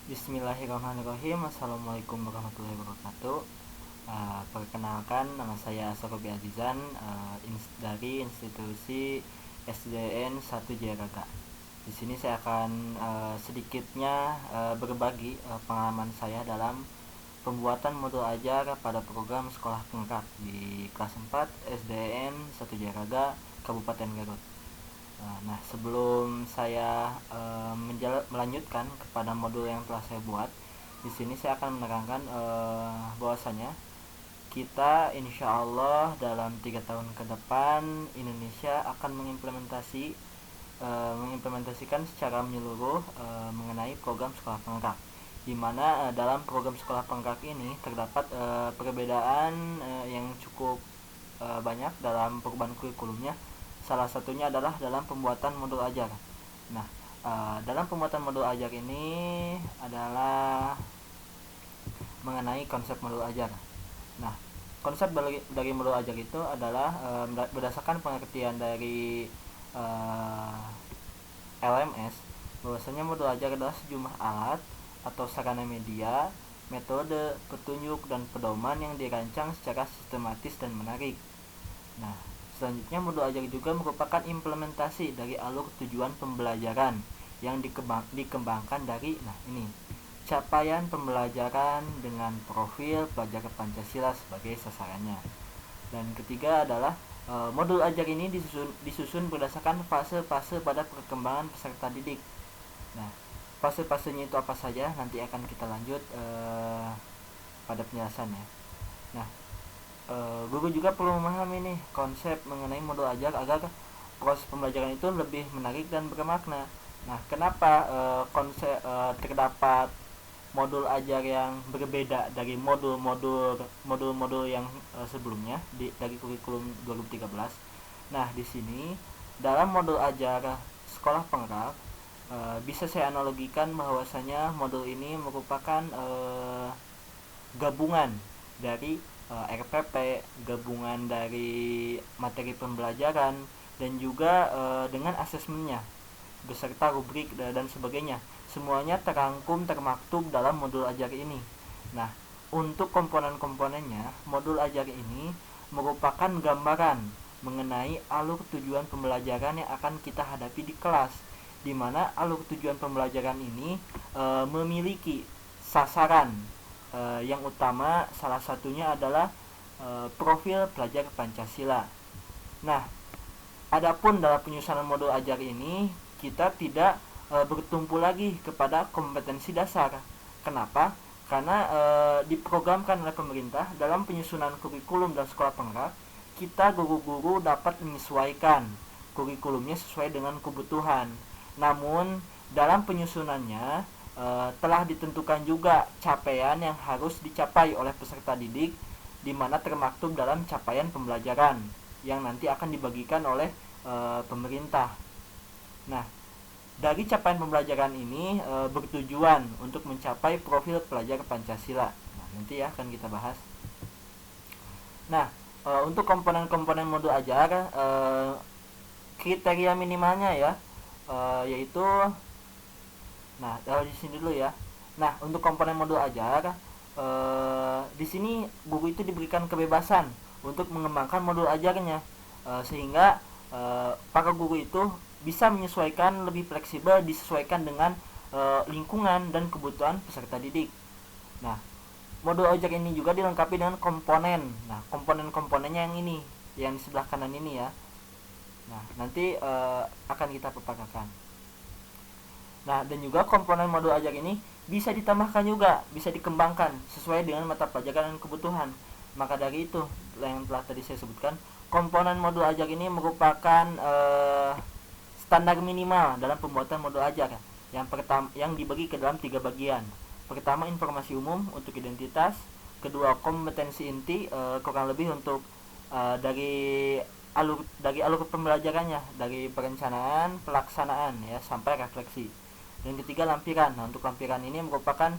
Bismillahirrahmanirrahim. Assalamualaikum warahmatullahi wabarakatuh. Perkenalkan, nama saya Asrobi Azizan, dari institusi SDN 1 Jayaraga. Di sini saya akan sedikitnya berbagi pengalaman saya dalam pembuatan modul ajar pada program sekolah penggerak di kelas 4 SDN 1 Jayaraga, Kabupaten Garut. Nah, sebelum saya melanjutkan kepada modul yang telah saya buat, di sini saya akan menerangkan bahwasanya kita insya Allah dalam 3 tahun ke depan Indonesia akan mengimplementasikan secara menyeluruh mengenai program sekolah penggerak, di mana dalam program sekolah penggerak ini terdapat perbedaan yang cukup banyak dalam perubahan kurikulumnya. Salah satunya adalah dalam pembuatan modul ajar. Nah, dalam pembuatan modul ajar ini adalah mengenai konsep modul ajar. Nah, konsep dari modul ajar itu adalah berdasarkan pengertian dari LMS, bahwasanya modul ajar adalah sejumlah alat atau sarana media, metode, petunjuk, dan pedoman yang dirancang secara sistematis dan menarik. Nah, selanjutnya modul ajar juga merupakan implementasi dari alur tujuan pembelajaran yang dikembangkan dari capaian pembelajaran dengan profil pelajar Pancasila sebagai sasarannya. Dan ketiga adalah modul ajar ini disusun berdasarkan fase-fase pada perkembangan peserta didik. Nah, fase-fasenya itu apa saja nanti akan kita lanjut pada penjelasannya. Nah, guru juga perlu memahami nih konsep mengenai modul ajar agar proses pembelajaran itu lebih menarik dan bermakna. Nah, kenapa terdapat modul ajar yang berbeda dari modul-modul yang sebelumnya dari kurikulum 2013? Nah, di sini dalam modul ajar sekolah penggerak bisa saya analogikan bahwasanya modul ini merupakan gabungan dari RPP, gabungan dari materi pembelajaran, dan juga dengan asesmennya beserta rubrik dan sebagainya. Semuanya termaktub dalam modul ajar ini. Nah, untuk komponen-komponennya, modul ajar ini merupakan gambaran mengenai alur tujuan pembelajaran yang akan kita hadapi di kelas, di mana alur tujuan pembelajaran ini memiliki sasaran yang utama. Salah satunya adalah profil pelajar Pancasila. Nah, adapun dalam penyusunan modul ajar ini kita tidak bertumpu lagi kepada kompetensi dasar. Kenapa? Karena diprogramkan oleh pemerintah dalam penyusunan kurikulum dan sekolah penggerak, kita guru-guru dapat menyesuaikan kurikulumnya sesuai dengan kebutuhan. Namun dalam penyusunannya telah ditentukan juga capaian yang harus dicapai oleh peserta didik, di mana termaktub dalam capaian pembelajaran yang nanti akan dibagikan oleh pemerintah. Nah, dari capaian pembelajaran ini bertujuan untuk mencapai profil pelajar Pancasila. Nah, nanti ya akan kita bahas. Nah, untuk komponen-komponen modul ajar, kriteria minimalnya ya, yaitu di sini dulu ya. Nah, untuk komponen modul ajar, di sini guru itu diberikan kebebasan untuk mengembangkan modul ajarnya, sehingga para guru itu bisa menyesuaikan, lebih fleksibel, disesuaikan dengan lingkungan dan kebutuhan peserta didik. Nah, modul ajar ini juga dilengkapi dengan komponen. Nah, komponen-komponennya yang ini, yang di sebelah kanan ini ya. Nah, nanti akan kita paparkan. Nah, dan juga komponen modul ajar ini bisa ditambahkan juga, bisa dikembangkan sesuai dengan mata pelajaran dan kebutuhan. Maka dari itu, yang telah tadi saya sebutkan, komponen modul ajar ini merupakan standar minimal dalam pembuatan modul ajar. Yang dibagi ke dalam 3 bagian. Pertama, informasi umum untuk identitas. Kedua, kompetensi inti, kurang lebih untuk dari alur pembelajarannya, dari perencanaan, pelaksanaan ya sampai refleksi. Dan ketiga, lampiran. Nah, untuk lampiran ini merupakan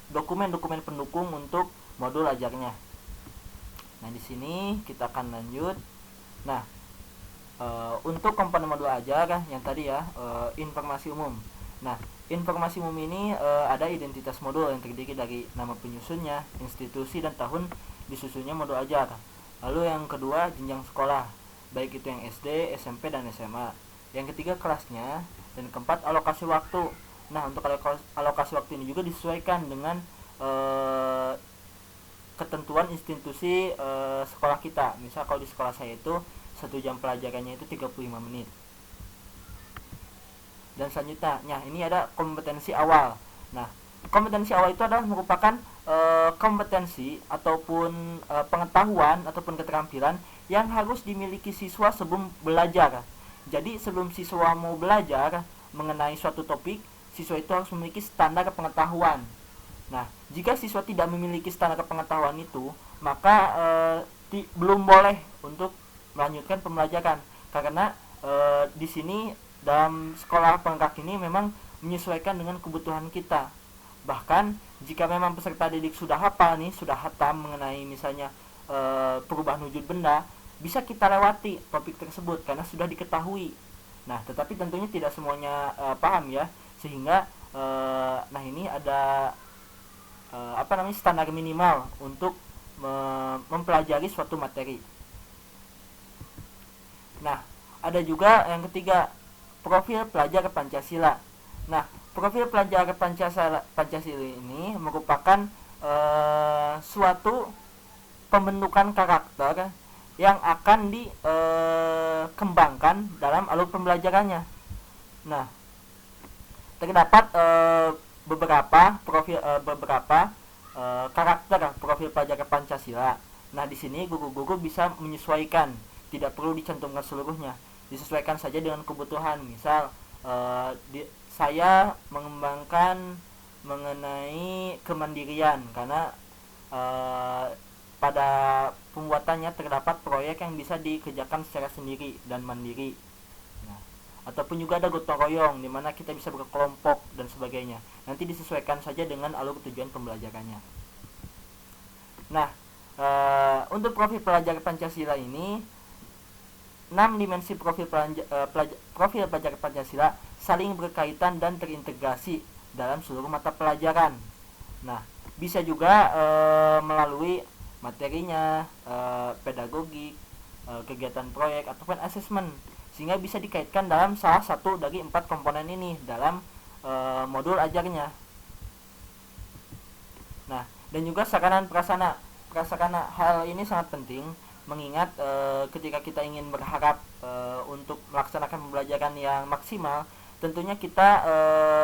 dokumen-dokumen pendukung untuk modul ajarnya. Nah, di sini kita akan lanjut. Nah, untuk komponen modul ajar yang tadi ya, informasi umum. Nah, Informasi umum ini ada identitas modul yang terdiri dari nama penyusunnya, institusi, dan tahun disusunnya modul ajar. Lalu yang kedua, jenjang sekolah, baik itu yang SD, SMP, dan SMA. Yang ketiga, kelasnya. Dan keempat, alokasi waktu. Nah, untuk alokasi waktu ini juga disesuaikan dengan ketentuan institusi sekolah kita. Misal kalau di sekolah saya itu 1 jam pelajarannya itu 35 menit. Dan selanjutnya, ini ada kompetensi awal. Nah, kompetensi awal itu adalah merupakan kompetensi ataupun pengetahuan ataupun keterampilan yang harus dimiliki siswa sebelum belajar. Jadi sebelum siswa mau belajar mengenai suatu topik, siswa itu harus memiliki standar pengetahuan. Nah, jika siswa tidak memiliki standar pengetahuan itu, maka belum boleh untuk melanjutkan pembelajaran, karena di sini dalam sekolah penggerak ini memang menyesuaikan dengan kebutuhan kita. Bahkan jika memang peserta didik sudah hafal nih, sudah hatam mengenai misalnya perubahan wujud benda, bisa kita lewati topik tersebut karena sudah diketahui. Nah, tetapi tentunya tidak semuanya paham ya, sehingga nah ini ada standar minimal untuk mempelajari suatu materi. Nah, ada juga yang ketiga, profil pelajar Pancasila. Nah, profil pelajar Pancasila ini merupakan suatu pembentukan karakter yang akan dikembangkan dalam alur pembelajarannya. Nah, terdapat beberapa karakter profil pelajar Pancasila. Nah, di sini guru-guru bisa menyesuaikan, tidak perlu dicantumkan seluruhnya, disesuaikan saja dengan kebutuhan. Misal saya mengembangkan mengenai kemandirian karena pada pembuatannya terdapat proyek yang bisa dikerjakan secara sendiri dan mandiri. Nah, ataupun juga ada gotong royong di mana kita bisa berkelompok dan sebagainya. Nanti disesuaikan saja dengan alur tujuan pembelajarannya. Nah, untuk profil pelajar Pancasila ini 6 dimensi profil pelajar Pancasila saling berkaitan dan terintegrasi dalam seluruh mata pelajaran. Nah, bisa juga melalui materinya, pedagogik, kegiatan proyek ataupun asesmen, sehingga bisa dikaitkan dalam salah satu dari 4 komponen ini dalam modul ajarnya. Nah, dan juga sarana dan prasarana. Hal ini sangat penting mengingat ketika kita ingin berharap untuk melaksanakan pembelajaran yang maksimal, tentunya kita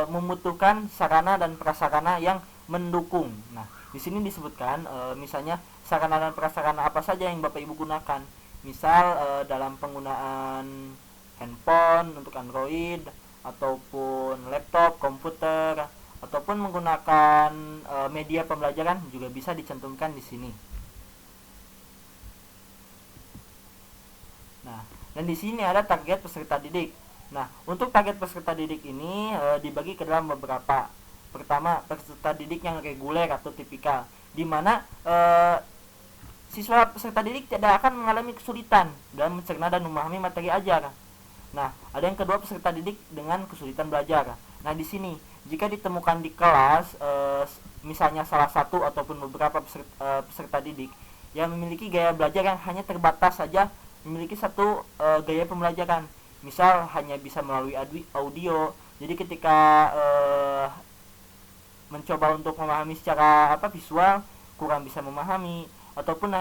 membutuhkan sarana dan prasarana yang mendukung. Nah, di sini disebutkan misalnya sarana dan prasarana apa saja yang Bapak Ibu gunakan. Misal dalam penggunaan handphone untuk Android ataupun laptop, komputer, ataupun menggunakan media pembelajaran juga bisa dicantumkan di sini. Nah, dan di sini ada target peserta didik. Nah, untuk target peserta didik ini dibagi ke dalam beberapa. Pertama, peserta didik yang reguler atau tipikal, di mana siswa peserta didik tidak akan mengalami kesulitan dalam mencerna dan memahami materi ajar. Nah, ada yang kedua, peserta didik dengan kesulitan belajar. Nah, di sini jika ditemukan di kelas misalnya salah satu ataupun beberapa peserta didik yang memiliki gaya belajar yang hanya terbatas saja memiliki satu gaya pembelajaran, misal hanya bisa melalui audio, jadi ketika mencoba untuk memahami secara visual kurang bisa memahami, ataupun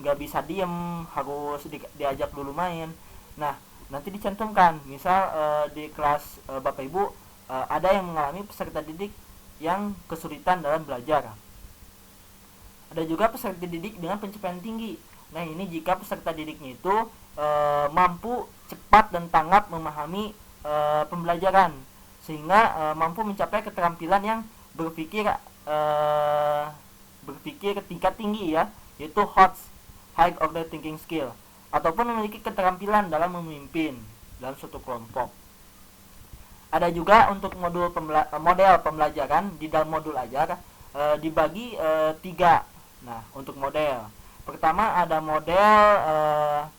nggak bisa diem, harus diajak dulu main. Nah, nanti dicantumkan misal di kelas Bapak Ibu ada yang mengalami peserta didik yang kesulitan dalam belajar. Ada juga peserta didik dengan pencapaian tinggi. Nah, ini jika peserta didiknya itu mampu cepat dan tanggap memahami pembelajaran, sehingga mampu mencapai keterampilan yang berpikir tingkat tinggi ya, yaitu high order thinking skill, ataupun memiliki keterampilan dalam memimpin dalam suatu kelompok. Ada juga untuk model pembelajaran di dalam modul ajar dibagi 3. Nah, untuk model pertama ada model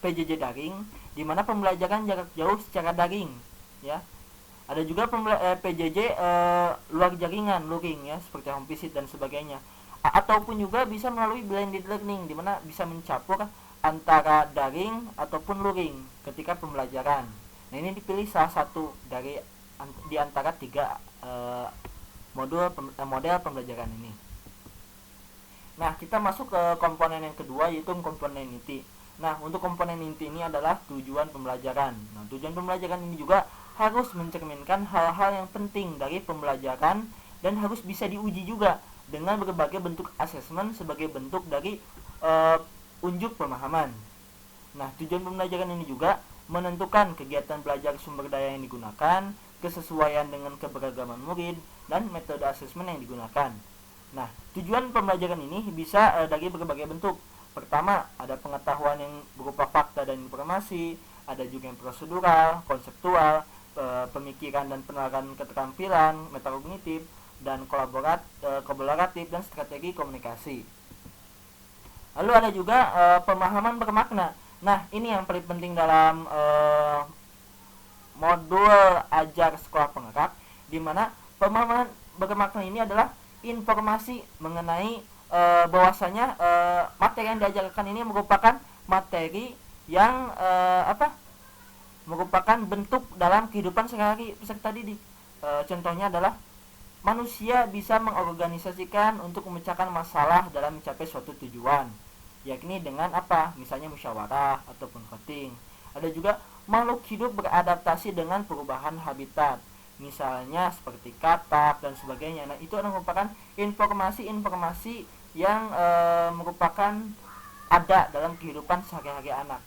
PJJ daring, di mana pembelajaran jarak jauh secara daring ya. Ada juga PJJ luar jaringan, luring ya, seperti home visit dan sebagainya. Ataupun juga bisa melalui blended learning, di mana bisa mencampur antara daring ataupun luring ketika pembelajaran. Nah, ini dipilih salah satu dari di antara tiga model pembelajaran ini. Nah, kita masuk ke komponen yang kedua, yaitu komponen inti. Nah, untuk komponen inti ini adalah tujuan pembelajaran. Nah, tujuan pembelajaran ini juga harus mencerminkan hal-hal yang penting dari pembelajaran dan harus bisa diuji juga dengan berbagai bentuk asesmen sebagai bentuk dari unjuk pemahaman. Nah, tujuan pembelajaran ini juga menentukan kegiatan belajar sumber daya yang digunakan, kesesuaian dengan keberagaman murid, dan metode asesmen yang digunakan. Nah, tujuan pembelajaran ini bisa dari berbagai bentuk. Pertama, ada pengetahuan yang berupa fakta dan informasi, ada juga yang prosedural, konseptual, pemikiran dan penerapan keterampilan, metakognitif, dan kolaboratif dan strategi komunikasi. Lalu ada juga pemahaman bermakna. Nah, ini yang paling penting dalam modul ajar sekolah penggerak, di mana pemahaman bermakna ini adalah informasi mengenai bahwasanya materi yang diajarkan ini merupakan materi yang merupakan bentuk dalam kehidupan sehari-hari peserta didik. Contohnya adalah manusia bisa mengorganisasikan untuk memecahkan masalah dalam mencapai suatu tujuan, yakni dengan misalnya musyawarah ataupun voting. Ada juga makhluk hidup beradaptasi dengan perubahan habitat, misalnya seperti katak dan sebagainya. Nah, itu merupakan informasi-informasi yang merupakan ada dalam kehidupan sehari-hari anak.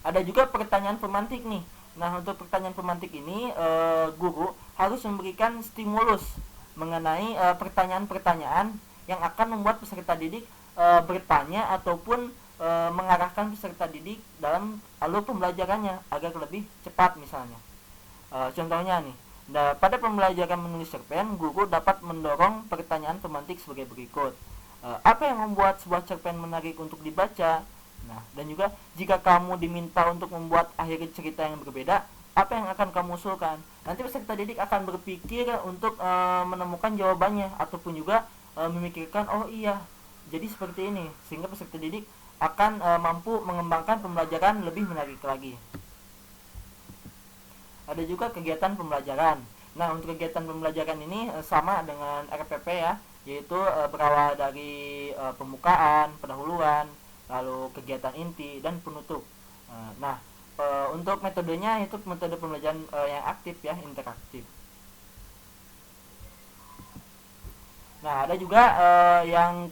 Ada juga pertanyaan pemantik nih. Nah, untuk pertanyaan pemantik ini guru harus memberikan stimulus mengenai pertanyaan-pertanyaan yang akan membuat peserta didik bertanya ataupun mengarahkan peserta didik dalam alur pembelajarannya agar lebih cepat misalnya. Contohnya nih, pada pembelajaran menulis cerpen, guru dapat mendorong pertanyaan pemantik sebagai berikut. Apa yang membuat sebuah cerpen menarik untuk dibaca? Nah, dan juga jika kamu diminta untuk membuat akhir cerita yang berbeda, apa yang akan kamu usulkan? Nanti peserta didik akan berpikir untuk menemukan jawabannya ataupun juga memikirkan, oh iya, jadi seperti ini, sehingga peserta didik akan mampu mengembangkan pembelajaran lebih menarik lagi. Ada juga kegiatan pembelajaran. Nah, untuk kegiatan pembelajaran ini sama dengan RPP ya, yaitu berawal dari pembukaan, pendahuluan, lalu kegiatan inti dan penutup. Nah, untuk metodenya itu metode pembelajaran yang aktif ya, interaktif. Nah, ada juga yang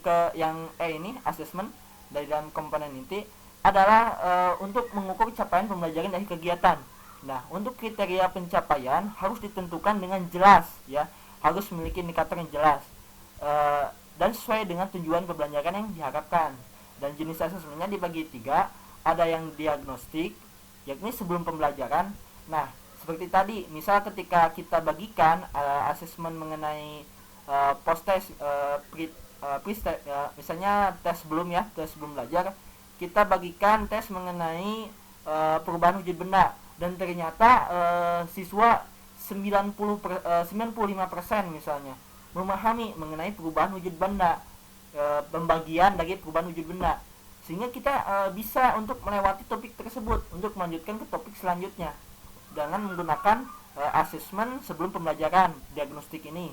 ini asesmen dari dalam komponen inti adalah untuk mengukur capaian pembelajaran dari kegiatan. Nah, untuk kriteria pencapaian harus ditentukan dengan jelas ya, harus memiliki indikator yang jelas dan sesuai dengan tujuan pembelajaran yang diharapkan. Dan jenis asesmennya dibagi 3, ada yang diagnostik, yakni sebelum pembelajaran. Nah, seperti tadi, misal ketika kita bagikan asesmen mengenai post test, misalnya tes sebelum belajar, kita bagikan tes mengenai perubahan wujud benda, dan ternyata siswa 95% misalnya memahami mengenai perubahan wujud benda, pembagian dari perubahan wujud benda, sehingga kita bisa untuk melewati topik tersebut untuk melanjutkan ke topik selanjutnya dengan menggunakan asesmen sebelum pembelajaran diagnostik ini.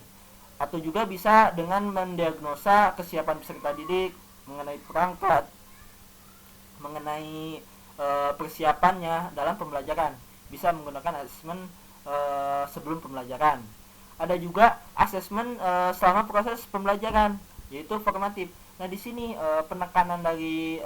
Atau juga bisa dengan mendiagnosa kesiapan peserta didik mengenai perangkat, mengenai persiapannya dalam pembelajaran, bisa menggunakan asesmen sebelum pembelajaran. Ada juga asesmen selama proses pembelajaran, yaitu formatif. Nah, di sini penekanan dari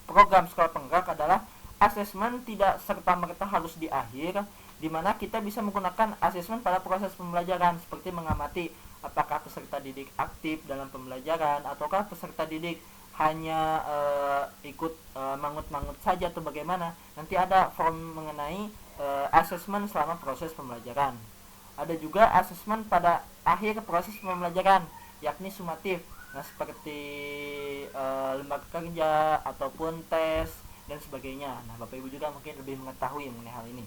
program sekolah penggerak adalah asesmen tidak serta-merta harus di akhir, di mana kita bisa menggunakan asesmen pada proses pembelajaran, seperti mengamati apakah peserta didik aktif dalam pembelajaran ataukah peserta didik hanya ikut mangut-mangut saja atau bagaimana. Nanti ada form mengenai asesmen selama proses pembelajaran. Ada juga asesmen pada akhir proses pembelajaran, yakni sumatif. Nah, seperti lembaga kerja ataupun tes dan sebagainya. Nah, Bapak Ibu juga mungkin lebih mengetahui mengenai hal ini.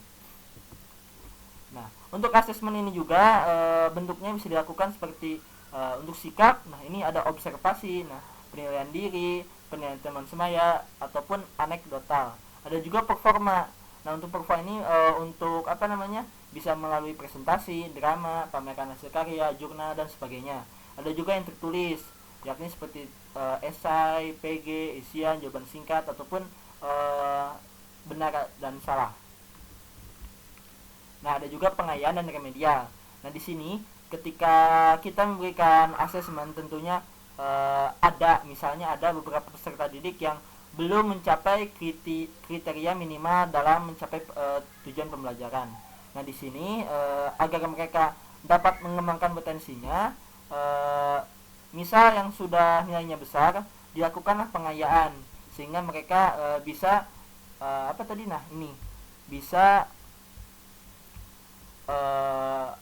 Nah, untuk asesmen ini juga bentuknya bisa dilakukan seperti untuk sikap. Nah, ini ada observasi, nah penilaian diri, penilaian teman semaya, ataupun anekdotal. Ada juga performa. Nah, untuk performa ini untuk apa namanya? Bisa melalui presentasi, drama, pameran hasil karya, jurnal dan sebagainya. Ada juga yang tertulis, yakni seperti esai, PG, isian, jawaban singkat ataupun benar dan salah. Nah, ada juga pengayaan dan remedial. Nah, di sini ketika kita memberikan asesmen tentunya misalnya ada beberapa peserta didik yang belum mencapai kriteria minimal dalam mencapai tujuan pembelajaran. Nah, di sini agar mereka dapat mengembangkan potensinya, misal yang sudah nilainya besar, dilakukanlah pengayaan sehingga mereka bisa apa tadi, nah ini bisa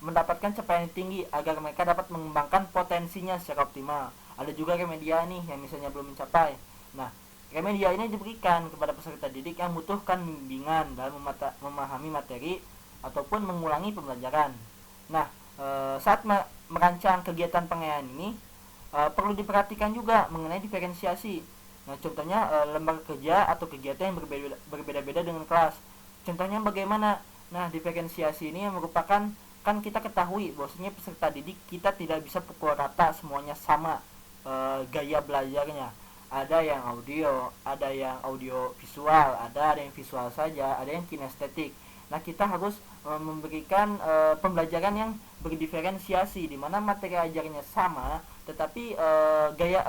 mendapatkan capaian yang tinggi agar mereka dapat mengembangkan potensinya secara optimal. Ada juga remedia nih yang misalnya belum mencapai. Nah, remedia ini diberikan kepada peserta didik yang membutuhkan bimbingan dalam memahami materi ataupun mengulangi pembelajaran. Nah, saat merancang kegiatan pengayaan ini perlu diperhatikan juga mengenai diferensiasi. Nah, contohnya lembaga kerja atau kegiatan yang berbeda-beda dengan kelas. Contohnya bagaimana? Nah, diferensiasi ini merupakan, kan kita ketahui bahwasanya peserta didik kita tidak bisa pukul rata semuanya sama gaya belajarnya. Ada yang audio visual, ada yang visual saja, ada yang kinestetik. Nah, kita harus memberikan pembelajaran yang berdiferensiasi di mana materi ajarnya sama tetapi gaya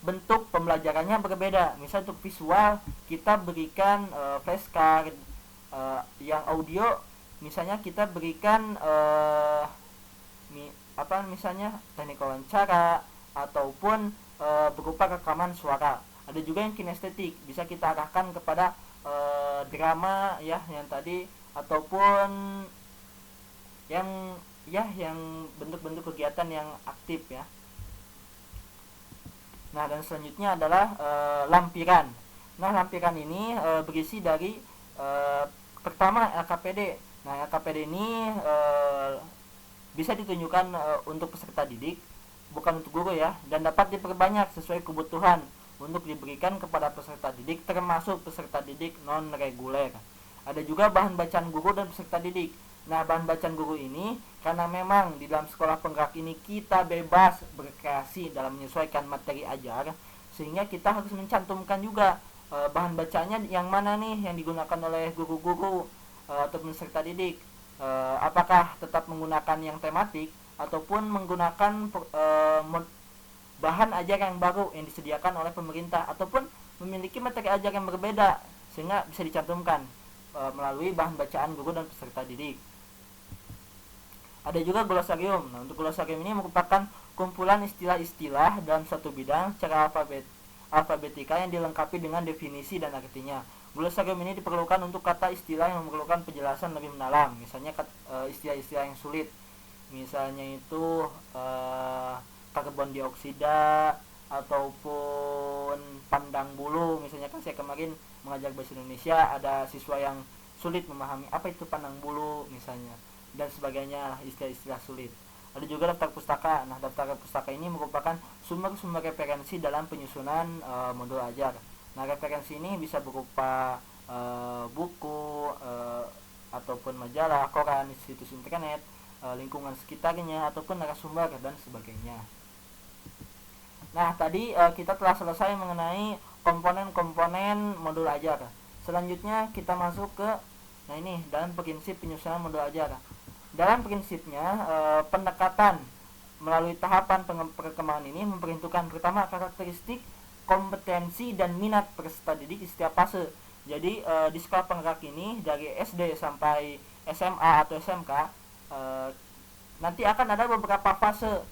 bentuk pembelajarannya berbeda. Misal untuk visual kita berikan flashcard, yang audio misalnya kita berikan misalnya teknik wawancara ataupun berupa rekaman suara. Ada juga yang kinestetik, bisa kita arahkan kepada drama ya yang tadi, ataupun yang bentuk-bentuk kegiatan yang aktif ya. Nah, dan selanjutnya adalah lampiran. Nah, lampiran ini berisi dari pertama LKPD. Nah, LKPD ini bisa ditunjukkan untuk peserta didik, bukan untuk guru ya, dan dapat diperbanyak sesuai kebutuhan untuk diberikan kepada peserta didik, termasuk peserta didik non reguler. Ada juga bahan bacaan guru dan peserta didik. Nah, bahan bacaan guru ini karena memang di dalam sekolah penggerak ini kita bebas berkreasi dalam menyesuaikan materi ajar, sehingga kita harus mencantumkan juga bahan bacanya yang mana nih yang digunakan oleh guru-guru atau peserta didik. Apakah tetap menggunakan yang tematik ataupun menggunakan bahan ajar yang baru yang disediakan oleh pemerintah, ataupun memiliki materi ajar yang berbeda sehingga bisa dicantumkan melalui bahan bacaan guru dan peserta didik. Ada juga glosarium. Nah, untuk glosarium ini merupakan kumpulan istilah-istilah dalam satu bidang secara alfabetika yang dilengkapi dengan definisi dan artinya. Glosarium ini diperlukan untuk kata istilah yang memerlukan penjelasan lebih mendalam. Misalnya istilah-istilah yang sulit. Misalnya itu karbon dioksida ataupun pandang bulu. Misalnya kan saya kemarin mengajar bahasa Indonesia, ada siswa yang sulit memahami apa itu pandang bulu misalnya, dan sebagainya, istilah-istilah sulit. Ada juga daftar pustaka. Nah, daftar pustaka ini merupakan sumber-sumber referensi dalam penyusunan modul ajar. Nah, referensi ini bisa berupa buku ataupun majalah, koran, situs internet, lingkungan sekitarnya, ataupun narasumber dan sebagainya. Nah, tadi kita telah selesai mengenai komponen-komponen modul ajar. Selanjutnya kita masuk ke dalam prinsip penyusunan modul ajar. Dalam prinsipnya pendekatan melalui tahapan perkembangan ini memperhitungkan pertama karakteristik, kompetensi dan minat peserta didik di setiap fase. Jadi di sekolah penggerak ini dari SD sampai SMA atau SMK nanti akan ada beberapa fase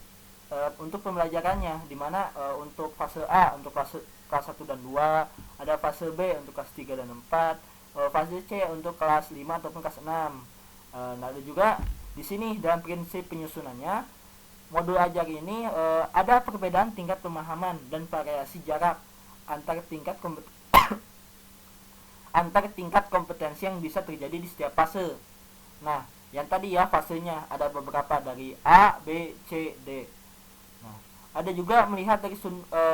untuk pembelajarannya, di mana untuk fase A untuk kelas 1 dan 2, ada fase B untuk kelas 3 dan 4, fase C untuk kelas 5 ataupun kelas 6. Nah, ada juga di sini dalam prinsip penyusunannya modul ajar ini ada perbedaan tingkat pemahaman dan variasi jarak antar tingkat kompetensi yang bisa terjadi di setiap fase. Nah, yang tadi ya fasenya ada beberapa dari A, B, C, D. Nah, ada juga melihat dari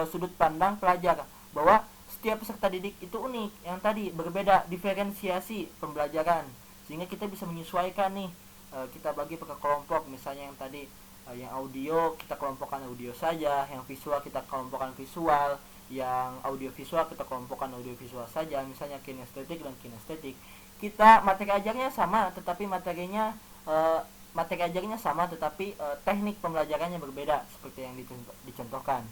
sudut pandang pelajar bahwa setiap peserta didik itu unik, yang tadi berbeda, diferensiasi pembelajaran, sehingga kita bisa menyesuaikan nih. Kita bagi per kelompok, misalnya yang tadi yang audio kita kelompokkan audio saja, yang visual kita kelompokkan visual, yang audio visual kita kelompokkan audio visual saja, misalnya kinestetik dan kinestetik. Kita materi ajarnya sama, tetapi materi ajarnya sama, tetapi teknik pembelajarannya berbeda seperti yang dicontohkan.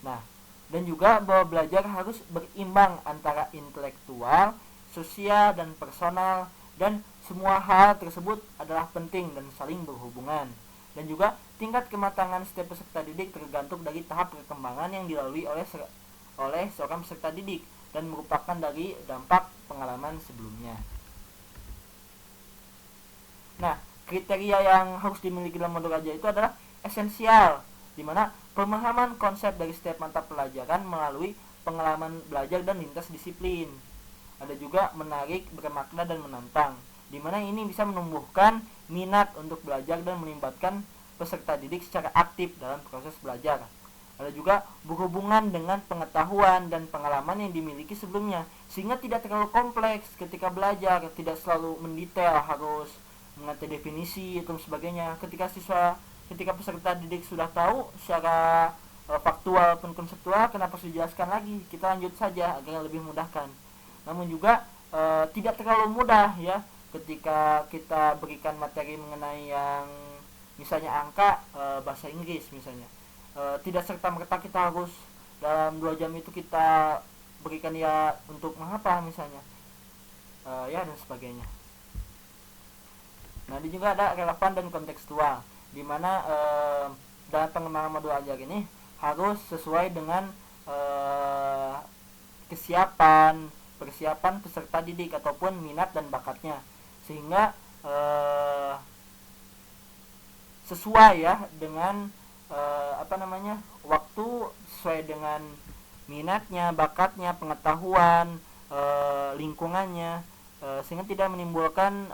Nah, dan juga bahwa belajar harus berimbang antara intelektual, sosial, dan personal, dan semua hal tersebut adalah penting dan saling berhubungan. Dan juga tingkat kematangan setiap peserta didik tergantung dari tahap perkembangan yang dilalui oleh seorang peserta didik dan merupakan dari dampak pengalaman sebelumnya. Nah, kriteria yang harus dimiliki dalam modul ajar itu adalah esensial, di mana pemahaman konsep dari setiap mata pelajaran melalui pengalaman belajar dan lintas disiplin. Ada juga menarik, bermakna, dan menantang, di mana ini bisa menumbuhkan minat untuk belajar dan melibatkan peserta didik secara aktif dalam proses belajar. Ada juga berhubungan dengan pengetahuan dan pengalaman yang dimiliki sebelumnya, sehingga tidak terlalu kompleks ketika belajar, tidak selalu mendetail harus mengerti definisi dan sebagainya. Ketika peserta didik sudah tahu secara faktual pun konseptual, kenapa harus dijelaskan lagi? Kita lanjut saja agar lebih memudahkan. Namun juga tidak terlalu mudah ya ketika kita berikan materi mengenai yang misalnya angka, bahasa Inggris misalnya, tidak serta-merta kita harus dalam 2 jam itu kita berikan ya untuk menghafal misalnya, ya dan sebagainya. Nah, ini juga ada relevan dan kontekstual, di mana dalam pengembangan modul ajar ini harus sesuai dengan persiapan peserta didik ataupun minat dan bakatnya, sehingga sesuai ya dengan waktu, sesuai dengan minatnya, bakatnya, pengetahuan, lingkungannya, sehingga tidak menimbulkan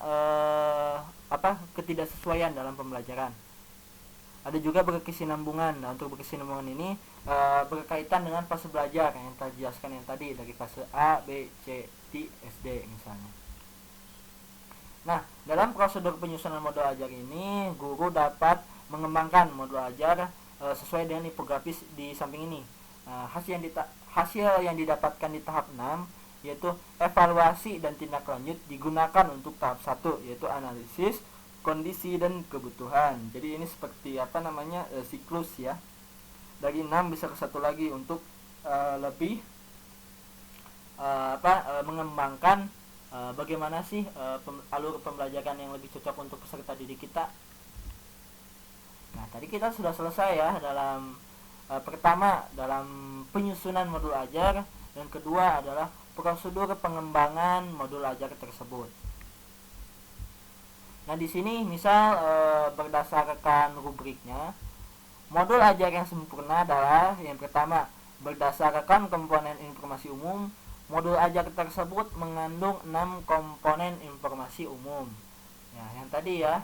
ketidaksesuaian dalam pembelajaran. Ada juga berkesinambungan. Nah, untuk berkesinambungan ini berkaitan dengan fase belajar yang telah dijelaskan yang tadi, dari fase A, B, C, D, SD misalnya. Nah, dalam prosedur penyusunan modul ajar ini, guru dapat mengembangkan modul ajar sesuai dengan infografis di samping ini. Hasil yang didapatkan di tahap 6 yaitu evaluasi dan tindak lanjut digunakan untuk tahap 1 yaitu analisis kondisi dan kebutuhan. Jadi ini seperti siklus ya. Dari 6 bisa ke 1 lagi untuk lebih mengembangkan bagaimana sih alur pembelajaran yang lebih cocok untuk peserta didik kita. Nah, tadi kita sudah selesai ya dalam pertama dalam penyusunan modul ajar, dan kedua adalah prosedur pengembangan modul ajar tersebut. Nah, di sini misal berdasarkan rubriknya, modul ajar yang sempurna adalah yang pertama, berdasarkan komponen informasi umum. Modul ajar tersebut mengandung 6 komponen informasi umum. Ya, yang tadi ya,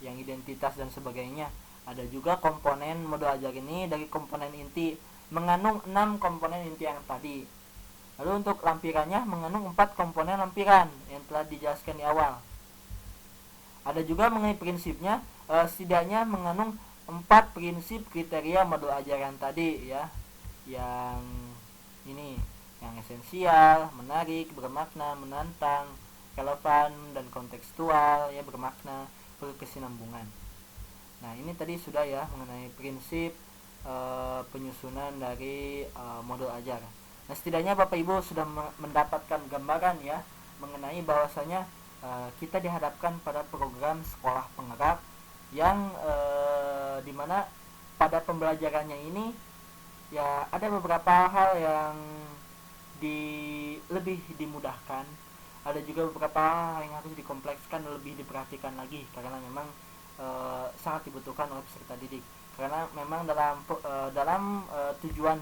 yang identitas dan sebagainya. Ada juga komponen modul ajar ini dari komponen inti, mengandung 6 komponen inti yang tadi. Lalu untuk lampirannya mengandung 4 komponen lampiran yang telah dijelaskan di awal. Ada juga mengenai prinsipnya, setidaknya mengandung 4 prinsip kriteria modul ajaran tadi ya. Yang ini, yang esensial, menarik, bermakna, menantang, relevan, dan kontekstual ya, bermakna, berkesinambungan. Nah, ini tadi sudah ya mengenai prinsip penyusunan dari modul ajar. Nah, setidaknya Bapak Ibu sudah mendapatkan gambaran ya mengenai bahwasanya kita dihadapkan pada program sekolah penggerak yang dimana pada pembelajarannya ini ya ada beberapa hal yang lebih dimudahkan, ada juga beberapa hal yang harus dikomplekskan dan lebih diperhatikan lagi karena memang sangat dibutuhkan oleh peserta didik, karena memang dalam tujuan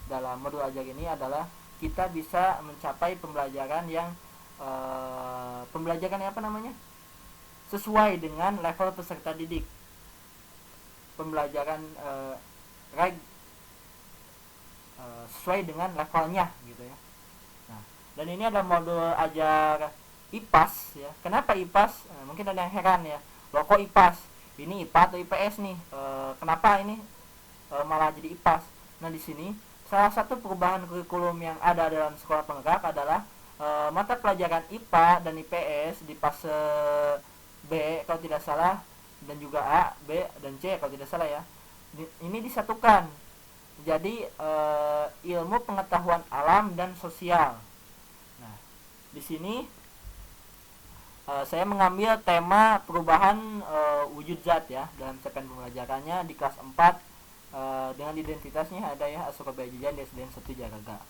dalam modul ajar ini adalah kita bisa mencapai pembelajaran yang sesuai dengan level peserta didik. Pembelajaran sesuai dengan levelnya gitu ya. Nah, dan ini ada modul ajar IPAS ya. Kenapa IPAS? Mungkin ada yang heran ya. Loh kok IPAS? Ini IPA atau IPS nih? Kenapa ini malah jadi IPAS? Nah, di sini salah satu perubahan kurikulum yang ada dalam sekolah penggerak adalah mata pelajaran IPA dan IPS di fase B kalau tidak salah, dan juga A, B, dan C kalau tidak salah ya. Ini disatukan. Jadi ilmu pengetahuan alam dan sosial. Nah, di sini saya mengambil tema perubahan wujud zat ya dalam segmen pembelajarannya di kelas 4 dengan identitasnya ada ya Surabaya Jajan di SDN 1 Jagaga.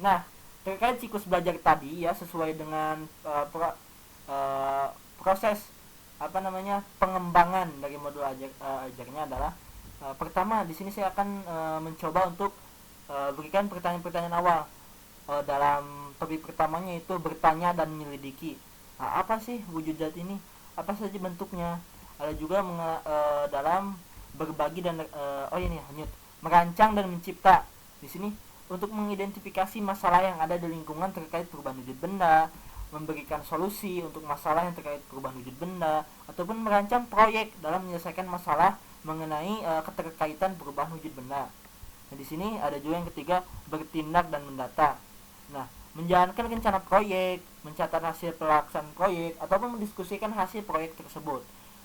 Nah, terkait siklus belajar tadi ya sesuai dengan proses pengembangan dari modul ajarnya adalah pertama di sini saya akan mencoba untuk berikan pertanyaan-pertanyaan awal dalam topik pertamanya, itu bertanya dan menyelidiki. Nah, apa sih wujud zat ini? Apa saja bentuknya? Ada juga dalam berbagi dan merancang dan mencipta. Di sini untuk mengidentifikasi masalah yang ada di lingkungan terkait perubahan wujud benda, memberikan solusi untuk masalah yang terkait perubahan wujud benda, ataupun merancang proyek dalam menyelesaikan masalah mengenai keterkaitan perubahan wujud benda. Nah, di sini ada juga yang ketiga, bertindak dan mendata. Nah, menjalankan rencana proyek, mencatat hasil pelaksanaan proyek, ataupun mendiskusikan hasil proyek tersebut.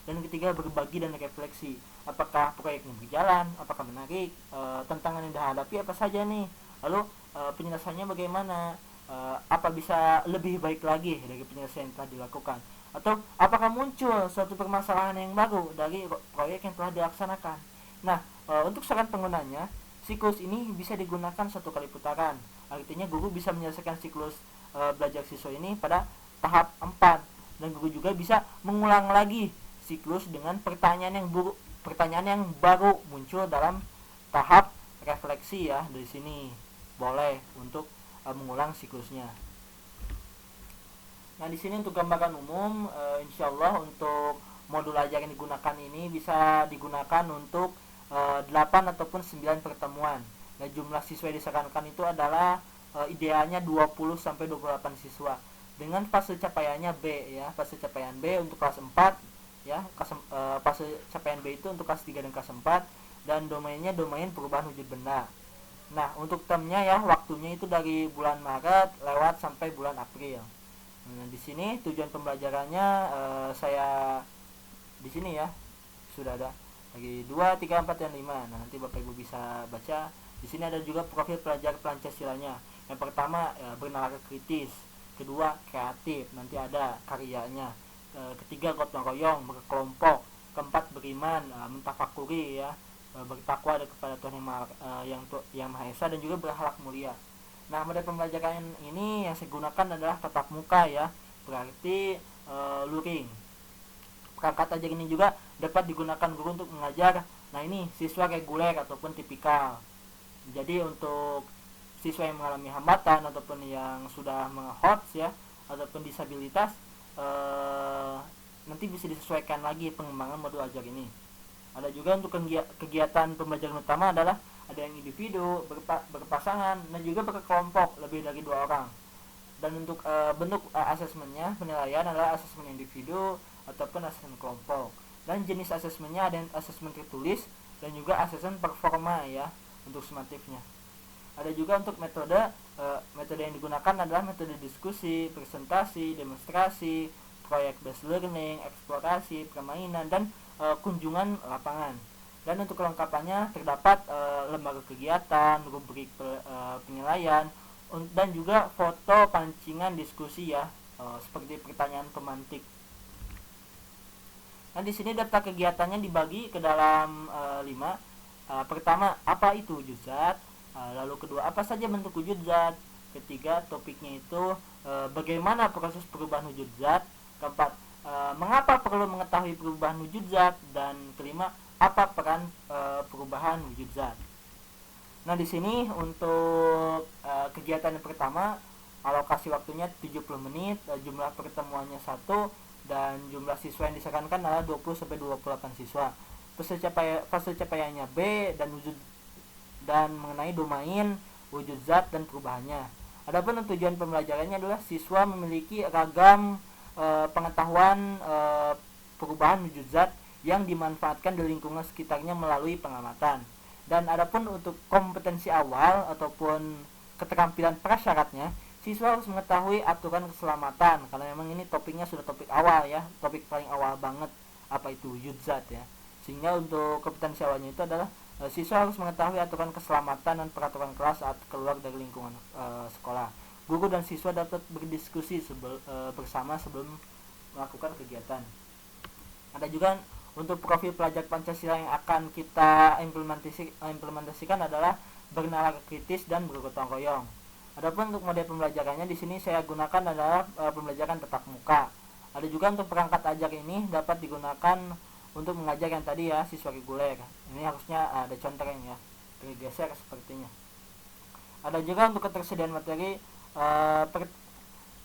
Dan ketiga, berbagi dan refleksi. Apakah proyeknya berjalan, apakah menarik, tantangan yang dihadapi apa saja nih, lalu penyelesaiannya bagaimana, apa bisa lebih baik lagi dari penyelesaian yang telah dilakukan, atau apakah muncul suatu permasalahan yang baru dari proyek yang telah dilaksanakan. Nah, untuk saran penggunanya, siklus ini bisa digunakan 1 kali putaran. Artinya guru bisa menyelesaikan siklus belajar siswa ini pada tahap 4, dan guru juga bisa mengulang lagi siklus dengan pertanyaan yang baru muncul dalam tahap refleksi ya. Dari sini boleh untuk mengulang siklusnya. Nah, di sini untuk gambaran umum, insyaallah untuk modul ajar yang digunakan ini bisa digunakan untuk 8 ataupun 9 pertemuan. Nah, jumlah siswa yang disarankan itu adalah idealnya 20 sampai 28 siswa. Dengan fase capaiannya B ya, fase capaian B untuk kelas 4 ya, fase capaian B itu untuk kelas 3 dan kelas 4, dan domainnya domain perubahan wujud benda. Nah, untuk termnya ya, waktunya itu dari bulan Maret lewat sampai bulan April. Nah, di sini tujuan pembelajarannya saya di sini ya sudah ada lagi 2, 3, 4, dan 5. Nah, nanti Bapak Ibu bisa baca. Di sini ada juga profil pelajar Pancasilanya. Yang pertama bernalar kritis, kedua kreatif, nanti ada karyanya, ketiga gotong royong, berkelompok, keempat beriman, mentafakuri ya, bertakwa kepada Tuhan yang Maha Esa, dan juga berakhlak mulia. Nah, model pembelajaran ini yang saya gunakan adalah tatap muka ya, berarti luring. Perangkat ajar ini juga dapat digunakan guru untuk mengajar. Nah, ini siswa reguler ataupun tipikal. Jadi untuk siswa yang mengalami hambatan ataupun yang sudah meng-HOTS ya, ataupun disabilitas, nanti bisa disesuaikan lagi pengembangan modul ajar ini. Ada juga untuk kegiatan pembelajaran utama adalah ada yang individu, berpasangan, dan juga berkelompok lebih dari 2 orang. Dan untuk bentuk asesmennya, penilaian adalah asesmen individu ataupun asesmen kelompok. Dan jenis asesmennya ada yang asesmen tertulis dan juga asesmen performa ya untuk sumatifnya. Ada juga untuk metode yang digunakan adalah metode diskusi, presentasi, demonstrasi, proyek based learning, eksplorasi, permainan, dan kunjungan lapangan. Dan untuk kelengkapannya terdapat lembaga kegiatan, rubrik penilaian, dan juga foto pancingan diskusi ya, seperti pertanyaan pemantik. Nah, di sini daftar kegiatannya dibagi ke dalam 5. Pertama, apa itu wujud zat? Lalu kedua, apa saja bentuk wujud zat? Ketiga, topiknya itu bagaimana proses perubahan wujud zat? Keempat, mengapa perlu mengetahui perubahan wujud zat? Dan kelima, apa peran perubahan wujud zat? Nah, di sini untuk kegiatan yang pertama, alokasi waktunya 70 menit, jumlah pertemuannya 1, dan jumlah siswa yang disarankan adalah 20-28 siswa. Fase capaiannya B dan mengenai domain, wujud zat dan perubahannya. Adapun tujuan pembelajarannya adalah siswa memiliki ragam pengetahuan perubahan wujud zat yang dimanfaatkan di lingkungan sekitarnya melalui pengamatan. Dan adapun untuk kompetensi awal ataupun keterampilan prasyaratnya, siswa harus mengetahui aturan keselamatan, karena memang ini topiknya sudah topik awal ya, topik paling awal banget apa itu wujud zat ya. Sehingga untuk kompetensi awalnya itu adalah siswa harus mengetahui aturan keselamatan dan peraturan kelas saat keluar dari lingkungan sekolah. Guru dan siswa dapat berdiskusi bersama sebelum melakukan kegiatan. Ada juga untuk profil pelajar Pancasila yang akan kita implementasikan adalah bernalar kritis dan bergotong royong. Adapun untuk model pembelajarannya di sini saya gunakan adalah pembelajaran tatap muka. Ada juga untuk perangkat ajar ini dapat digunakan untuk mengajar yang tadi ya, siswa reguler. Ini harusnya ada contohnya ya, tergeser sepertinya. Ada juga untuk ketersediaan materi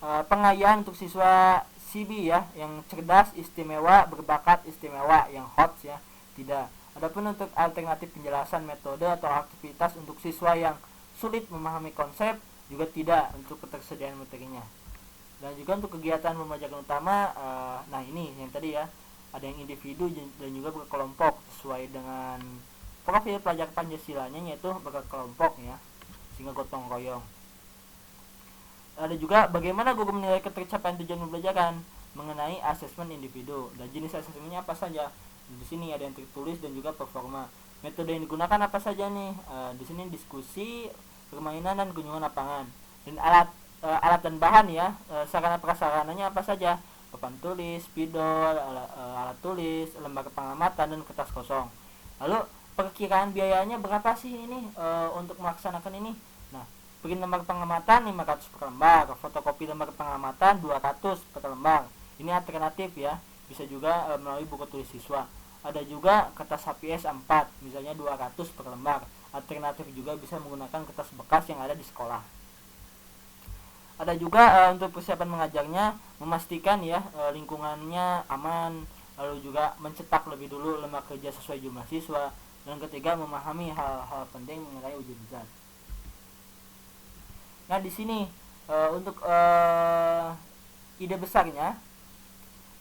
pengayaan untuk siswa CB ya, yang cerdas istimewa, berbakat istimewa, yang HOTS ya, tidak. Adapun untuk alternatif penjelasan metode atau aktivitas untuk siswa yang sulit memahami konsep juga tidak untuk ketersediaan materinya. Dan juga untuk kegiatan pembelajaran utama, nah ini yang tadi ya, ada yang individu dan juga berkelompok sesuai dengan profil pelajar Pancasilanya, yaitu berkelompok ya, sehingga gotong royong. Ada juga bagaimana guru menilai ketercapaian tujuan pembelajaran mengenai asesmen individu, dan jenis asesmennya apa saja. Di sini ada yang tertulis dan juga performa. Metode yang digunakan apa saja nih? Di sini diskusi, permainan dan kunjungan lapangan. Dan alat dan bahan ya, sarana prasarananya apa saja? Papan tulis, spidol, alat tulis, lembar pengamatan dan kertas kosong. Lalu perkiraan biayanya berapa sih ini untuk melaksanakan ini? Nah, print lembar pengamatan 500 per lembar, fotokopi lembar pengamatan 200 per lembar. Ini alternatif ya, bisa juga melalui buku tulis siswa. Ada juga kertas HPS 4, misalnya 200 per lembar. Alternatif juga bisa menggunakan kertas bekas yang ada di sekolah. Ada juga untuk persiapan mengajarnya, memastikan ya lingkungannya aman, lalu juga mencetak lebih dulu lembar kerja sesuai jumlah siswa, dan ketiga memahami hal-hal penting mengenai wujud zat. Nah di sini untuk ide besarnya,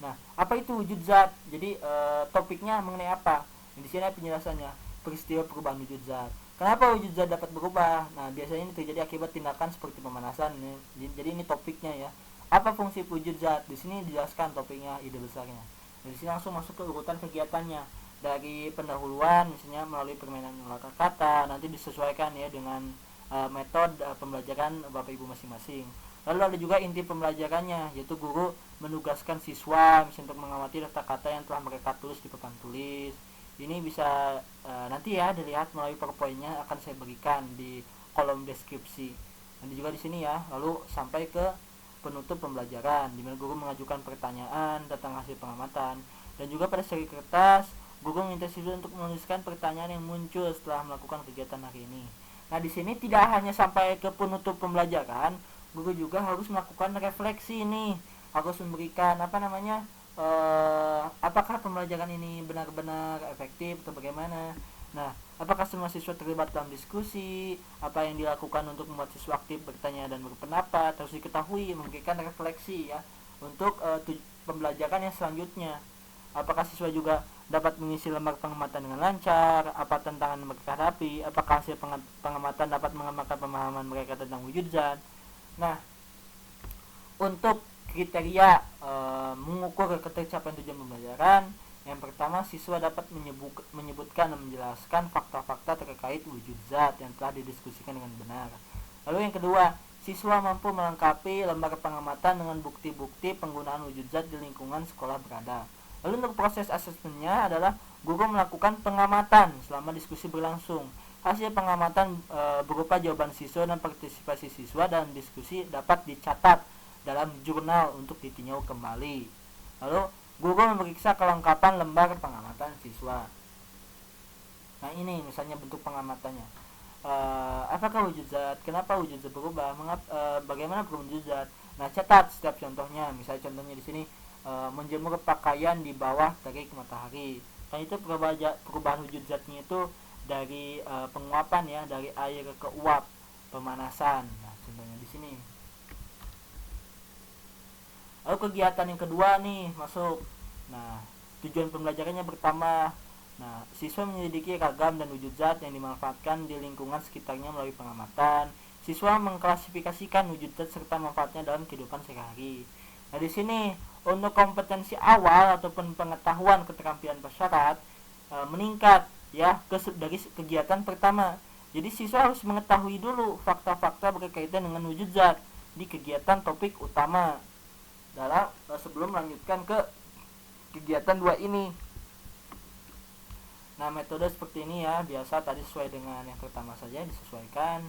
nah apa itu wujud zat? Jadi topiknya mengenai apa? Di sini penjelasannya, peristiwa perubahan wujud zat. Kenapa wujud zat dapat berubah? Nah biasanya ini terjadi akibat tindakan seperti pemanasan. Jadi ini topiknya ya. Apa fungsi wujud zat? Di sini dijelaskan topiknya, ide besarnya. Di sini langsung masuk ke urutan kegiatannya. Dari pendahuluan, misalnya melalui permainan kata, nanti disesuaikan ya dengan metode pembelajaran Bapak Ibu masing-masing. Lalu ada juga inti pembelajarannya, yaitu guru menugaskan siswa misalnya untuk mengamati daftar kata yang telah mereka tulis di papan tulis. Ini bisa nanti ya dilihat melalui PowerPoint-nya, akan saya berikan di kolom deskripsi. Nanti juga di sini ya. Lalu sampai ke penutup pembelajaran, di mana guru mengajukan pertanyaan tentang hasil pengamatan, dan juga pada seri kertas guru meminta siswa untuk menuliskan pertanyaan yang muncul setelah melakukan kegiatan hari ini. Nah di sini tidak hanya sampai ke penutup pembelajaran, guru juga harus melakukan refleksi nih, harus memberikan apakah pembelajaran ini benar-benar efektif atau bagaimana. Nah, apakah semua siswa terlibat dalam diskusi, apa yang dilakukan untuk membuat siswa aktif bertanya dan berpendapat, harus diketahui, memberikan refleksi ya untuk pembelajaran yang selanjutnya. Apakah siswa juga dapat mengisi lembar pengamatan dengan lancar, apa tantangan yang mereka hadapi, apakah hasil pengamatan dapat mengembangkan pemahaman mereka tentang wujud zat. Nah, untuk kriteria mengukur ketercapaian tujuan pembelajaran, yang pertama siswa dapat menyebutkan dan menjelaskan fakta-fakta terkait wujud zat yang telah didiskusikan dengan benar. Lalu yang kedua, siswa mampu melengkapi lembar pengamatan dengan bukti-bukti penggunaan wujud zat di lingkungan sekolah berada. Lalu untuk proses asesmennya adalah guru melakukan pengamatan selama diskusi berlangsung. Hasil pengamatan berupa jawaban siswa dan partisipasi siswa dalam diskusi dapat dicatat dalam jurnal untuk ditinjau kembali. Lalu guru memeriksa kelengkapan lembar pengamatan siswa. Nah ini misalnya bentuk pengamatannya. Apakah wujud zat? Kenapa wujud zat berubah? Bagaimana berubah wujud zat? Nah catat setiap contohnya. Misalnya contohnya di sini menjemur pakaian di bawah terik matahari. Kan itu perubahan wujud zatnya itu dari penguapan ya, dari air ke uap, pemanasan. Nah, contohnya di sini. Lalu kegiatan yang kedua nih masuk. Nah, tujuan pembelajarannya bertambah. Nah, siswa menyelidiki ragam dan wujud zat yang dimanfaatkan di lingkungan sekitarnya melalui pengamatan. Siswa mengklasifikasikan wujud zat serta manfaatnya dalam kehidupan sehari-hari. Nah, di sini untuk kompetensi awal ataupun pengetahuan keterampilan bersyarat meningkat ya dari kegiatan pertama. Jadi siswa harus mengetahui dulu fakta-fakta berkaitan dengan wujud zat di kegiatan topik utama dalam sebelum melanjutkan ke kegiatan 2 ini. Nah, metode seperti ini ya, biasa tadi sesuai dengan yang pertama saja disesuaikan.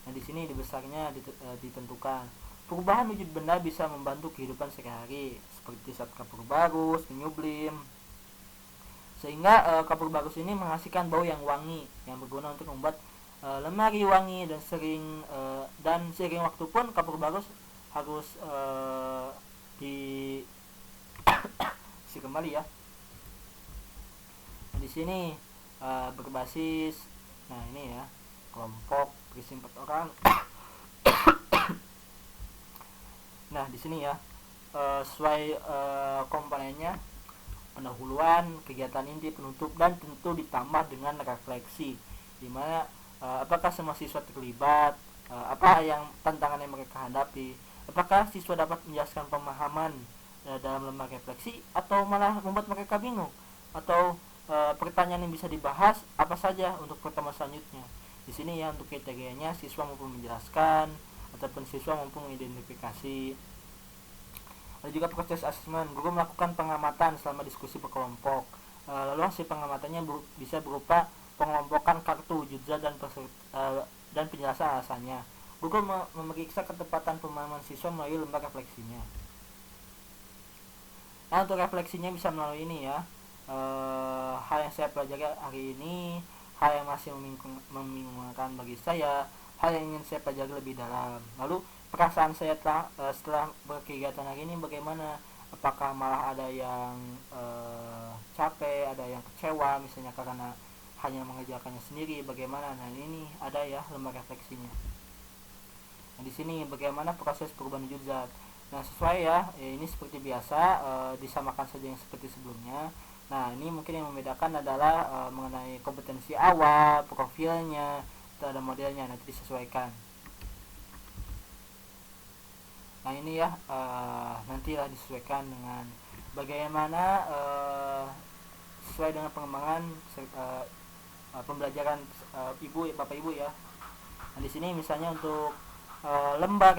Nah, di sini dibesarnya ditentukan. Perubahan wujud benda bisa membantu kehidupan sehari-hari seperti saat kapur bagus, menyublim. Sehingga kapur bagus ini menghasilkan bau yang wangi yang berguna untuk membuat lemari wangi dan seiring waktu pun kapur bagus harus di isi kembali ya. Nah, di sini berbasis ini ya, kelompok berisi 4 orang. Nah, di sini ya sesuai komponennya, pendahuluan, kegiatan inti, penutup, dan tentu ditambah dengan refleksi, dimana apakah semua siswa terlibat, apa yang tantangan yang mereka hadapi, apakah siswa dapat menjelaskan pemahaman dalam lembaga refleksi atau malah membuat mereka bingung, atau pertanyaan yang bisa dibahas apa saja untuk pertemuan selanjutnya. Di sini ya untuk kriterianya siswa mampu menjelaskan ataupun siswa mampu mengidentifikasi. Ada juga proses asesmen, guru melakukan pengamatan selama diskusi berkelompok. Lalu hasil pengamatannya bisa berupa pengelompokan kartu wujud zat dan penjelasan alasannya. Guru memeriksa ketepatan pemahaman siswa melalui lembaga refleksinya. Nah, untuk refleksinya bisa melalui ini ya, hal yang saya pelajari hari ini, hal yang masih membingungkan bagi saya, hal yang ingin saya pelajari lebih dalam. Lalu perasaan saya setelah berkegiatan hari ini bagaimana? Apakah malah ada yang capek, ada yang kecewa misalnya karena hanya mengerjakannya sendiri, bagaimana? Nah, ini ada ya lembaga refleksinya. Nah, di sini bagaimana proses perubahan wujud zat. Nah, sesuai ya, ini seperti biasa, disamakan saja yang seperti sebelumnya. Nah, ini mungkin yang membedakan adalah mengenai kompetensi awal, profilnya, itu ada modelnya, nanti disesuaikan. Nah, ini ya, nantilah disesuaikan dengan bagaimana sesuai dengan pengembangan pembelajaran Bapak Ibu ya. Nah, di sini misalnya untuk lembar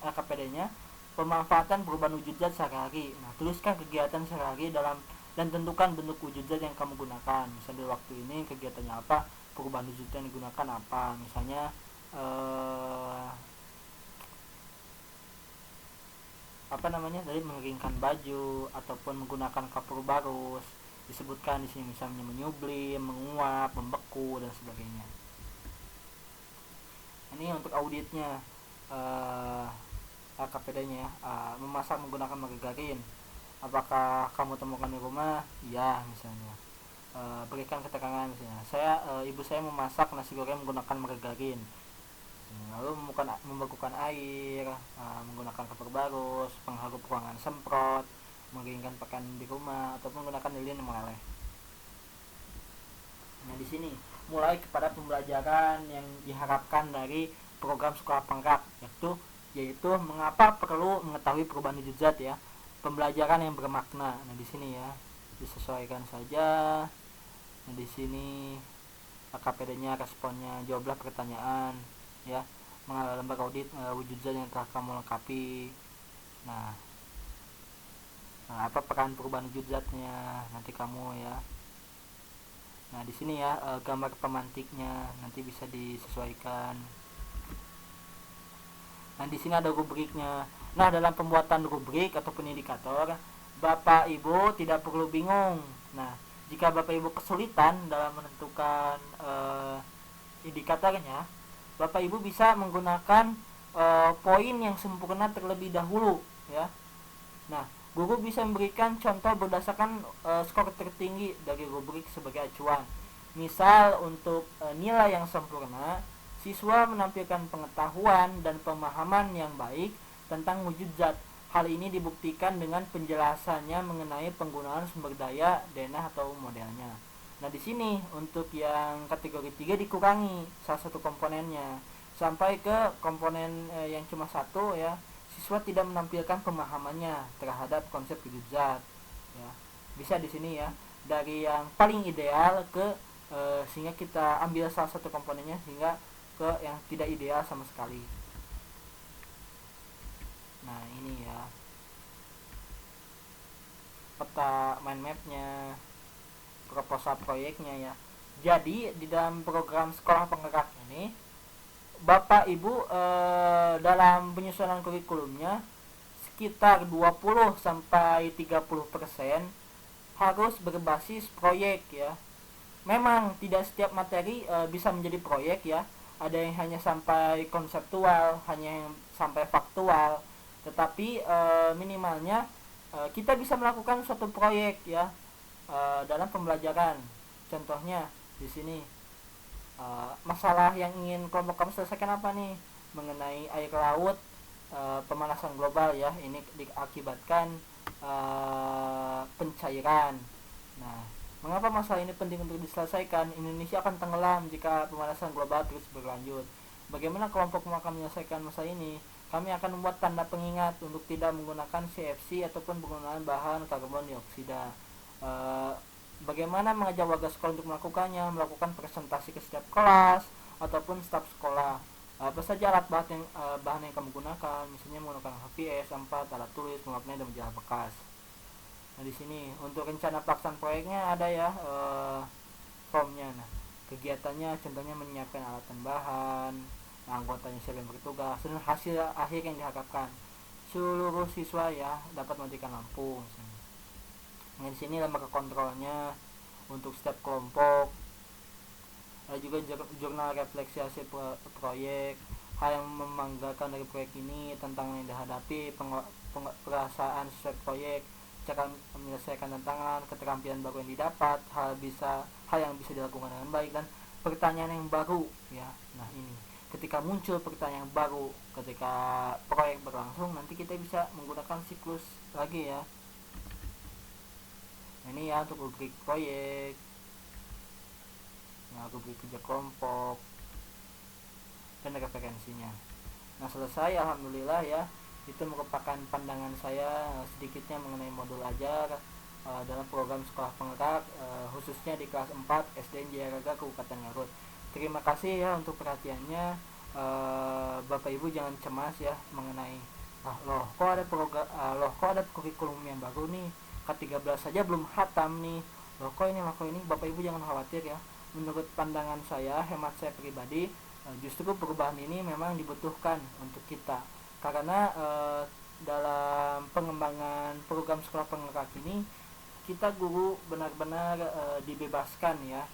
KPD-nya, pemanfaatan perubahan wujud zat sehari-hari. Nah, tuliskan kegiatan sehari-hari dan tentukan bentuk wujud zat yang kamu gunakan. Misalnya di waktu ini kegiatannya apa, perubahan wujud zat yang digunakan apa. Misalnya dari mengeringkan baju ataupun menggunakan kapur barus. Disebutkan di sini misalnya menyublim, menguap, membeku dan sebagainya. Ini untuk auditnya, KPD-nya memasak menggunakan margarin. Apakah kamu temukan di rumah? Ya, misalnya. Berikan keterangan misalnya. Ibu saya memasak nasi goreng menggunakan margarin. Lalu membekukan air, menggunakan kapur barus, pengharum ruangan semprot, mengeringkan pakaian di rumah, ataupun menggunakan lilin yang meleleh. Nah, di sini mulai kepada pembelajaran yang diharapkan dari program sekolah penggerak, yaitu mengapa perlu mengetahui perubahan wujud zat ya, pembelajaran yang bermakna. Nah, di sini ya disesuaikan saja. Nah, di sini KPD-nya, responnya, jawablah pertanyaan ya, mengenai lembaga audit wujud zat yang telah kamu lengkapi. Nah, apa peran perubahan wujud zatnya nanti kamu ya. Nah, di sini ya gambar pemantiknya nanti bisa disesuaikan. Nah, di sini ada rubriknya. Nah, dalam pembuatan rubrik ataupun indikator, Bapak Ibu tidak perlu bingung. Nah, jika Bapak Ibu kesulitan dalam menentukan indikatornya, Bapak Ibu bisa menggunakan poin yang sempurna terlebih dahulu ya. Nah, guru bisa memberikan contoh berdasarkan skor tertinggi dari rubrik sebagai acuan. Misal untuk nilai yang sempurna, siswa menampilkan pengetahuan dan pemahaman yang baik tentang wujud zat. Hal ini dibuktikan dengan penjelasannya mengenai penggunaan sumber daya, denah atau modelnya. Nah, di sini untuk yang kategori 3 dikurangi salah satu komponennya sampai ke komponen yang cuma satu ya. Siswa tidak menampilkan pemahamannya terhadap konsep wujud zat. Ya, bisa di sini ya dari yang paling ideal ke sehingga kita ambil salah satu komponennya sehingga ke yang tidak ideal sama sekali. Nah, ini ya peta mind mapnya, proposal proyeknya ya. Jadi di dalam program sekolah penggerak ini Bapak Ibu dalam penyusunan kurikulumnya sekitar 20 sampai 30% harus berbasis proyek ya. Memang tidak setiap materi bisa menjadi proyek ya. Ada yang hanya sampai konseptual, hanya yang sampai faktual. Tetapi minimalnya kita bisa melakukan suatu proyek ya dalam pembelajaran. Contohnya di sini masalah yang ingin kelompok kamu selesaikan apa nih? Mengenai air laut, pemanasan global ya. Ini diakibatkan pencairan. Nah, mengapa masalah ini penting untuk diselesaikan? Indonesia akan tenggelam jika pemanasan global terus berlanjut. Bagaimana kelompokmu akan menyelesaikan masalah ini? Kami akan membuat tanda pengingat untuk tidak menggunakan CFC ataupun penggunaan bahan karbon dioksida. Bagaimana mengajak warga sekolah untuk melakukannya? Melakukan presentasi ke setiap kelas ataupun staf sekolah. Apa saja alat bahan yang kamu gunakan? Misalnya menggunakan HVS, A4, alat tulis, pewarna dan majalah bekas. Nah, di sini untuk rencana pelaksanaan proyeknya ada ya formnya. Nah, kegiatannya contohnya menyiapkan alatan bahan, anggotanya siapa yang bertugas, dan hasil akhir yang diharapkan seluruh siswa ya dapat mematikan lampu. Nah, di sini lembaga kontrolnya untuk setiap kelompok. Ada juga jurnal refleksi hasil proyek, hal yang membanggakan dari proyek ini, tentang yang dihadapi, perasaan sesuai proyek, cara menyelesaikan tantangan, keterampilan baru yang didapat, hal yang bisa dilakukan dengan baik, dan pertanyaan yang baru ya. Nah, ini ketika muncul pertanyaan baru ketika proyek berlangsung, nanti kita bisa menggunakan siklus lagi ya. Nah, ini ya untuk rubrik proyek. Nah, rubrik kerja kelompok dan referensinya. Nah, selesai alhamdulillah ya. Itu merupakan pandangan saya sedikitnya mengenai modul ajar dalam program sekolah penggerak khususnya di kelas 4 SDN Jaya Raga Kabupaten Garut. Terima kasih ya untuk perhatiannya. Bapak Ibu jangan cemas ya mengenai kok ada kurikulum yang baru nih, K13 saja belum hatam nih, loh kok ini. Bapak Ibu jangan khawatir ya. Menurut pandangan saya, hemat saya pribadi, justru perubahan ini memang dibutuhkan untuk kita karena dalam pengembangan program sekolah penggerak ini kita guru benar-benar dibebaskan ya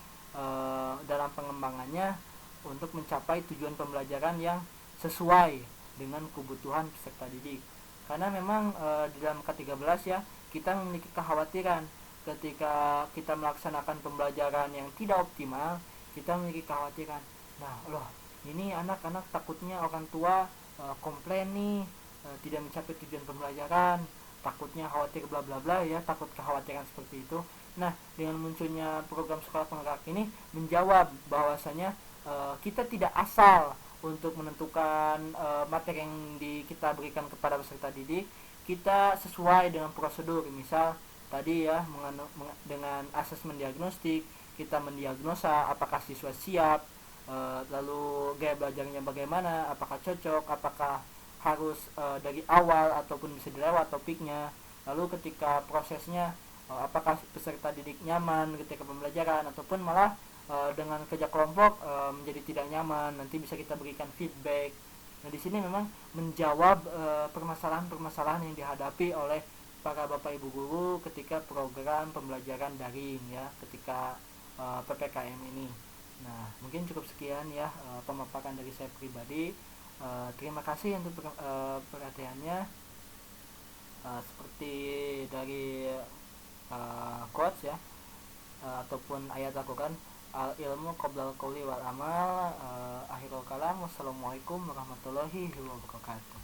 dalam pengembangannya untuk mencapai tujuan pembelajaran yang sesuai dengan kebutuhan peserta didik. Karena memang di dalam K13 ya kita memiliki kekhawatiran ketika kita melaksanakan pembelajaran yang tidak optimal, kita memiliki kekhawatiran. Nah, ini anak-anak takutnya orang tua komplain nih, tidak mencapai tujuan pembelajaran, takutnya khawatir bla bla bla ya, takut kekhawatiran seperti itu. Nah, dengan munculnya program sekolah penggerak ini menjawab bahwasanya kita tidak asal untuk menentukan materi yang kita berikan kepada peserta didik, kita sesuai dengan prosedur. Misal tadi ya dengan asesmen diagnostik, kita mendiagnosa apakah siswa siap, lalu gaya belajarnya bagaimana, apakah cocok, apakah harus dari awal ataupun bisa dilewat topiknya. Lalu ketika prosesnya apakah peserta didik nyaman ketika pembelajaran ataupun malah dengan kerja kelompok menjadi tidak nyaman, nanti bisa kita berikan feedback. Nah, di sini memang menjawab permasalahan-permasalahan yang dihadapi oleh para Bapak Ibu guru ketika program pembelajaran daring ya, ketika PPKM ini. Nah, mungkin cukup sekian ya pemaparan dari saya pribadi. Terima kasih untuk perhatiannya. seperti dari quotes ya, ataupun ayat Al-Quran, al ilmu qoblal qouli wal amal. Akhirul kalam, wassalamualaikum warahmatullahi wabarakatuh.